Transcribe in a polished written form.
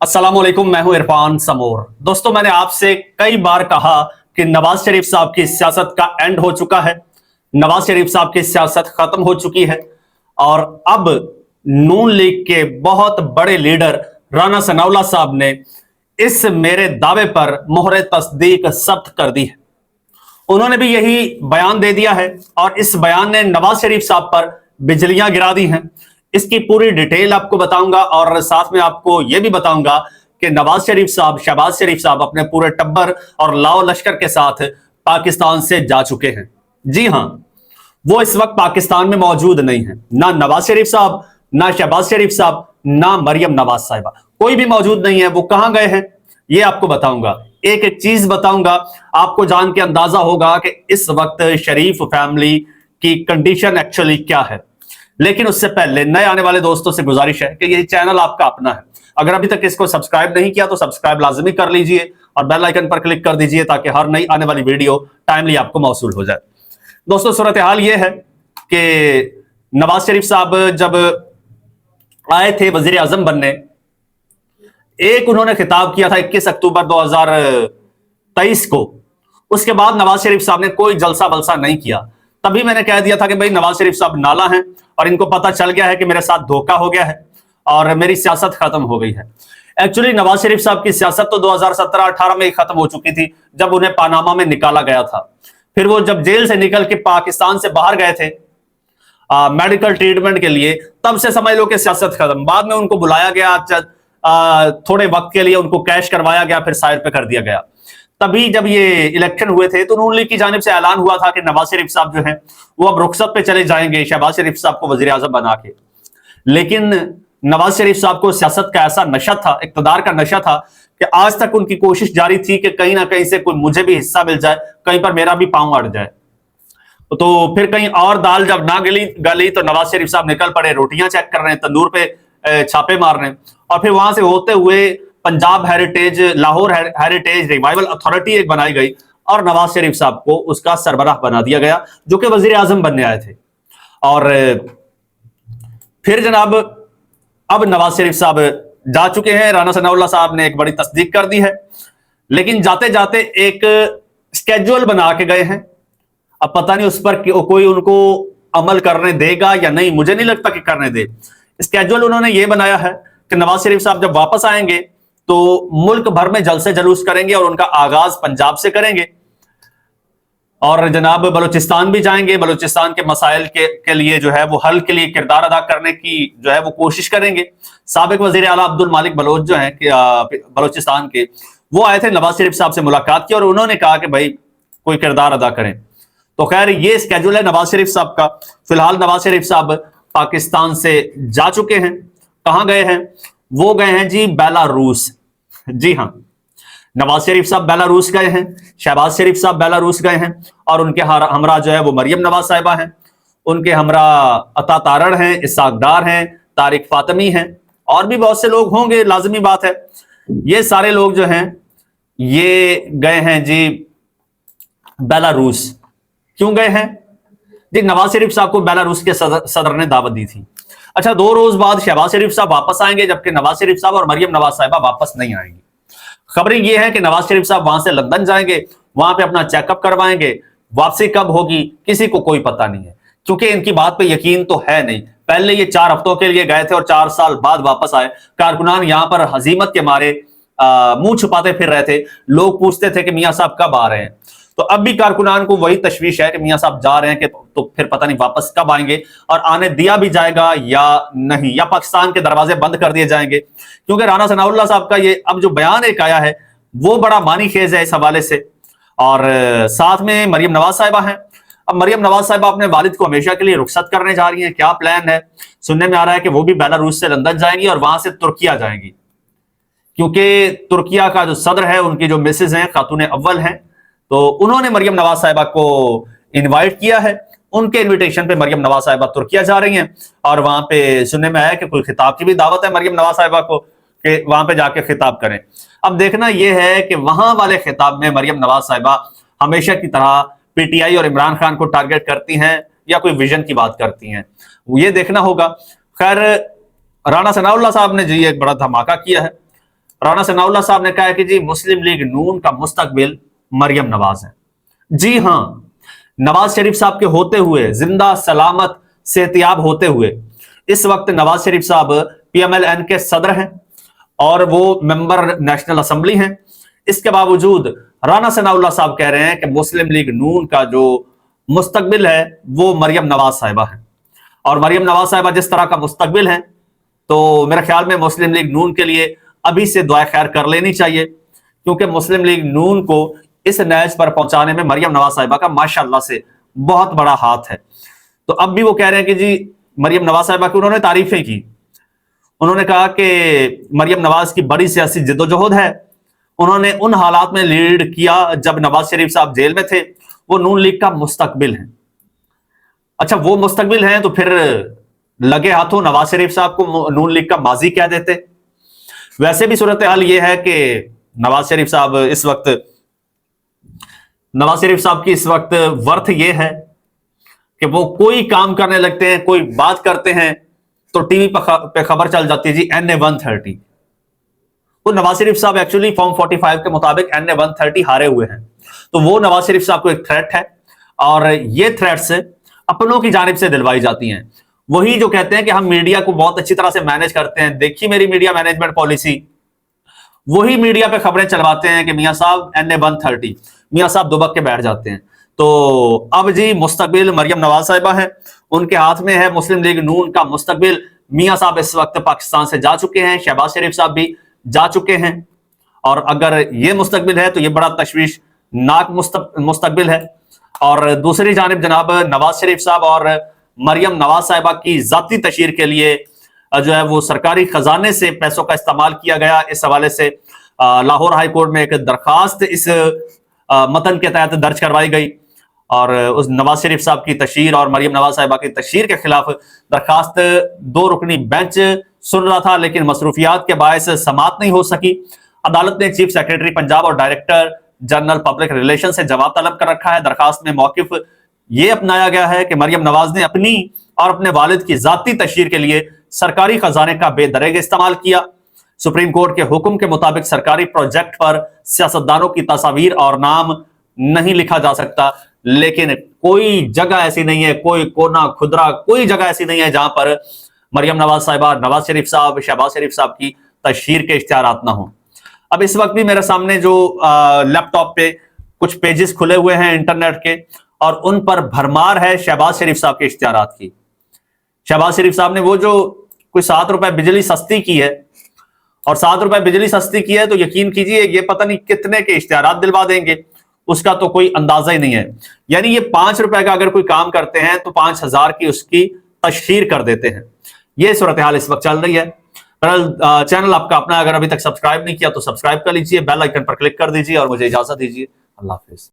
अस्सलामुअलैकुम, मैं हूं इरफान समोर। दोस्तों, मैंने आपसे कई बार कहा कि नवाज शरीफ साहब की सियासत का एंड हो चुका है, नवाज शरीफ साहब की सियासत खत्म हो चुकी है और अब नून लीग के बहुत बड़े लीडर राना सनाउल्लाह साहब ने इस मेरे दावे पर मोहर तस्दीक सख्त कर दी है। उन्होंने भी यही बयान दे दिया है और इस बयान ने नवाज शरीफ साहब पर बिजलियां गिरा दी हैं। इसकी पूरी डिटेल आपको बताऊंगा और साथ में आपको यह भी बताऊंगा कि नवाज शरीफ साहब, शहबाज शरीफ साहब अपने पूरे टब्बर और लाओ लश्कर के साथ पाकिस्तान से जा चुके हैं। जी हां, वो इस वक्त पाकिस्तान में मौजूद नहीं है। ना नवाज शरीफ साहब, ना शहबाज शरीफ साहब, ना मरियम नवाज साहिबा, कोई भी मौजूद नहीं है। वो कहां गए हैं ये आपको बताऊंगा। एक एक चीज बताऊंगा, आपको जान के अंदाजा होगा कि इस वक्त शरीफ फैमिली की कंडीशन एक्चुअली क्या है। लेकिन उससे पहले नए आने वाले दोस्तों से गुजारिश है कि ये चैनल आपका अपना है। अगर अभी तक इसको सब्सक्राइब नहीं किया तो सब्सक्राइब लाजमी कर लीजिए और बेल आइकन पर क्लिक कर दीजिए ताकि हर नई आने वाली वीडियो टाइमली आपको मौसूल हो जाए। दोस्तों, सूरत हाल ये है कि नवाज शरीफ साहब जब आए थे वजीर आजम बनने, एक उन्होंने खिताब किया था 21 अक्टूबर 2023 को। उसके बाद नवाज शरीफ साहब ने कोई जलसा वलसा नहीं किया। तभी मैंने कह दिया था कि भाई नवाज शरीफ साहब नाला हैं और इनको पता चल गया है कि मेरे साथ धोखा हो गया है और मेरी सियासत खत्म हो गई है। एक्चुअली नवाज शरीफ साहब की सियासत तो 2017-18 में ही खत्म हो चुकी थी, जब उन्हें पानामा में निकाला गया था। फिर वो जब जेल से निकल के पाकिस्तान से बाहर गए थे मेडिकल ट्रीटमेंट के लिए, तब से समझ लो कि सियासत खत्म। बाद में उनको बुलाया गया, थोड़े वक्त के लिए उनको कैश करवाया गया, फिर साइड पे कर दिया गया। तभी जब ये इलेक्शन हुए थे तो नून लीग की जानिब से ऐलान हुआ था कि नवाज शरीफ साहब जो हैं वो अब रुखसत पे चले जाएंगे, शहबाज शरीफ साहब को वजीर आजम बना के। लेकिन नवाज शरीफ साहब को सियासत का ऐसा नशा था, इक़्तिदार का नशा था कि आज तक उनकी कोशिश जारी थी कि कहीं ना कहीं से कोई मुझे भी हिस्सा मिल जाए, कहीं पर मेरा भी पांव अड़ जाए। तो फिर कहीं और दाल जब ना गली तो नवाज शरीफ साहब निकल पड़े रोटियां चेक कर रहे हैं, तंदूर पे छापे मार रहे हैं। और फिर वहां से होते हुए Punjab heritage, Lahore heritage revival authority एक बनाई गई और नवाज शरीफ साहब को उसका सरबराह बना दिया गया, जो कि वजीर आजम बनने आए थे। और फिर जनाब अब नवाज शरीफ साहब जा चुके हैं। राना सनाउल्लाह साहब ने एक बड़ी तस्दीक कर दी है, लेकिन जाते जाते एक स्केड्यूल बना के गए हैं। अब पता नहीं उस पर कोई उनको अमल करने देगा या नहीं, मुझे नहीं लगता कि करने दे। स्केड्यूल उन्होंने ये बनाया है कि नवाज शरीफ साहब जब वापस आएंगे तो मुल्क भर में जलसे जलूस करेंगे और उनका आगाज पंजाब से करेंगे और जनाब बलूचिस्तान भी जाएंगे। बलूचिस्तान के मसाइल के लिए जो है वो हल के लिए किरदार अदा करने की जो है वो कोशिश करेंगे। साबिक वजीर आला अब्दुल मालिक बलोच जो है बलूचिस्तान के, वो आए थे, नवाज शरीफ साहब से मुलाकात की और उन्होंने कहा कि भाई कोई किरदार अदा करें। तो खैर ये स्केड्यूल है नवाज शरीफ साहब का। फिलहाल नवाज शरीफ साहब पाकिस्तान से जा चुके हैं। कहां गए हैं? वो गए हैं जी बेलारूस। जी हां, नवाज शरीफ साहब बेलारूस गए हैं, शहबाज शरीफ साहब बेलारूस गए हैं और उनके हमरा जो है वो मरियम नवाज साहिबा हैं, उनके हमरा अता तारड़ हैं, इसाक डार हैं, तारिक फातमी हैं और भी बहुत से लोग होंगे, लाजमी बात है। ये सारे लोग जो हैं ये गए हैं जी बेलारूस। क्यों गए हैं जी? नवाज शरीफ साहब को बेलारूस के सदर ने दावत दी थी। अच्छा, 2 रोज बाद शहबाज शरीफ साहब वापस आएंगे, जबकि नवाज शरीफ साहब और मरियम नवाज साहिबा वापस नहीं आएंगी। खबरें ये है कि नवाज शरीफ साहब वहां से लंदन जाएंगे, वहां पे अपना चेकअप करवाएंगे। वापसी कब होगी किसी को कोई पता नहीं है, क्योंकि इनकी बात पे यकीन तो है नहीं। पहले ये 4 हफ्तों के लिए गए थे और 4 साल बाद वापस आए। कारकुनान यहां पर हजीमत के मारे मुंह छुपाते फिर रहे थे। लोग पूछते थे कि मियां साहब कब आ रहे हैं। तो अब भी कारकुनान को वही तशवीश है कि मियां साहब जा रहे हैं कि तो फिर पता नहीं वापस कब आएंगे और आने दिया भी जाएगा या नहीं, या पाकिस्तान के दरवाजे बंद कर दिए जाएंगे। क्योंकि राना सनाउल्लाह साहब का ये अब जो बयान एक आया है वो बड़ा मानी खेज है इस हवाले से। और साथ में मरियम नवाज साहिबा हैं। अब मरियम नवाज साहिबा अपने वालिद को हमेशा के लिए रुखसत करने जा रही हैं। क्या प्लान है? सुनने में आ रहा है कि वो भी बेलारूस से लंदन जाएंगी और वहां से तुर्किया जाएंगी, क्योंकि तुर्किया का जो सदर है, उनकी जो मिसेज हैं, खातून अव्वल हैं, तो उन्होंने मरियम नवाज साहिबा को इनवाइट किया है। उनके इनविटेशन पे मरियम नवाज साहिबा तुर्किया जा रही हैं और वहां पे सुनने में आया कि कोई खिताब की भी दावत है मरियम नवाज साहिबा को कि वहां पे जाके खिताब करें। अब देखना यह है कि वहां वाले खिताब में मरियम नवाज साहिबा हमेशा की तरह पीटीआई और इमरान खान को टारगेट करती हैं या कोई विजन की बात करती हैं, ये देखना होगा। खैर, राना सनाउल्लाह साहब ने जी एक बड़ा धमाका किया है। राणा सनाउल्लाह साहब ने कहा है कि जी मुस्लिम लीग नून का मुस्तकबिल मरियम नवाज है। जी हां, नवाज शरीफ साहब के होते हुए, जिंदा सलामत सेहतियाब होते हुए, इस वक्त नवाज शरीफ साहब पीएमएलएन के सदर हैं और वो मेंबर नेशनल असेंबली हैं। इसके बावजूद राणा सनाउल्लाह साहब कह रहे हैं कि मुस्लिम लीग नून का जो मुस्तकबिल है वो मरियम नवाज साहिबा है, और मरियम नवाज साहिबा जिस तरह का मुस्तकबिल है, तो मेरे ख्याल में मुस्लिम लीग नून के लिए अभी से दुआ खैर कर लेनी चाहिए, क्योंकि मुस्लिम लीग नून को इस नैज पर पहुंचाने में मरियम नवाज साहिबा का माशाअल्लाह से बहुत बड़ा हाथ है। तो अब भी वो कह रहे हैं कि जी मरियम नवाज साहिबा की उन्होंने तारीफें की। उन्होंने कहा कि मरियम नवाज की बड़ी सियासी जिद्दोजहद है, उन्होंने उन हालात में लीड किया जब नवाज शरीफ साहब जेल में थे, वो नून लीग का मुस्तकबिल है। अच्छा, वो मुस्तकबिल हैं तो फिर लगे हाथों नवाज शरीफ साहब को नून लीग का माजी कह देते। वैसे भी सूरत हाल ये है कि नवाज शरीफ साहब की इस वक्त वर्थ ये है कि वो कोई काम करने लगते हैं, कोई बात करते हैं तो टीवी पे खबर चल जाती है जी NA-130। वो नवाज शरीफ साहब एक्चुअली फॉर्म 45 के मुताबिक NA-130 हारे हुए हैं, तो वो नवाज शरीफ साहब को एक थ्रेट है, और ये थ्रेट्स अपनों की जानिब से दिलवाई जाती हैं। वही जो कहते हैं कि हम मीडिया को बहुत अच्छी तरह से मैनेज करते हैं, देखिए मेरी मीडिया मैनेजमेंट पॉलिसी, वही मीडिया पे खबरें चलवाते हैं कि मियां साहब NA-130, मियां साहब दुबक के बैठ जाते हैं। तो अब जी मुस्तकबिल मरियम नवाज साहिबा है, उनके हाथ में है मुस्लिम लीग नून का मुस्तकबिल। मियां साहब इस वक्त पाकिस्तान से जा चुके हैं, शहबाज शरीफ साहब भी जा चुके हैं, और अगर ये मुस्तकबिल है तो ये बड़ा तशवीशनाक मुस्तकबिल है। और दूसरी जानिब जनाब नवाज शरीफ साहब और मरियम नवाज साहिबा की जाती तशहीर के लिए जो है वो सरकारी खजाने से पैसों का इस्तेमाल किया गया, इस हवाले से लाहौर हाई कोर्ट में एक दरखास्त इस मतन के तहत दर्ज करवाई गई, और उस नवाज शरीफ साहब की तशहीर और मरियम नवाज साहिबा की तशहीर के खिलाफ दरखास्त 2 रुकनी बेंच सुन रहा था, लेकिन मसरूफियात के बायस समाअत नहीं हो सकी। अदालत ने चीफ सेक्रेटरी पंजाब और डायरेक्टर जनरल पब्लिक रिलेशन से जवाब तलब कर रखा है। दरखास्त में मौकिफ ये अपनाया गया है कि मरियम नवाज ने अपनी और अपने वालिद की जाती तशहीर के लिए सरकारी खजाने का बेदरेग इस्तेमाल किया। सुप्रीम कोर्ट के हुक्म के मुताबिक सरकारी प्रोजेक्ट पर सियासतदानों की तस्वीर और नाम नहीं लिखा जा सकता, लेकिन कोई जगह ऐसी नहीं है, कोई कोना खुदरा कोई जगह ऐसी नहीं है जहां पर मरियम नवाज साहिबा, नवाज शरीफ साहब, शहबाज शरीफ साहब की तशहीर के इश्तिहारात ना हो। अब इस वक्त भी मेरे सामने जो लैपटॉप पे कुछ पेजेस खुले हुए हैं इंटरनेट के, और उन पर भरमार है शहबाज शरीफ साहब के इश्तिहारात की। शहबाज शरीफ साहब ने वो जो कोई 7 रुपए बिजली सस्ती की है, और 7 रुपए बिजली सस्ती की है तो यकीन कीजिए ये पता नहीं कितने के इश्तिहारात दिलवा देंगे, उसका तो कोई अंदाजा ही नहीं है। यानी ये 5 रुपए का अगर कोई काम करते हैं तो 5000 की उसकी तशहीर कर देते हैं। ये सूरत हाल इस वक्त चल रही है। चैनल आपका अपना अगर अभी तक सब्सक्राइब नहीं किया तो सब्सक्राइब कर लीजिए, बेल आइकन पर क्लिक कर दीजिए और मुझे इजाजत दीजिए। अल्लाह हाफिज।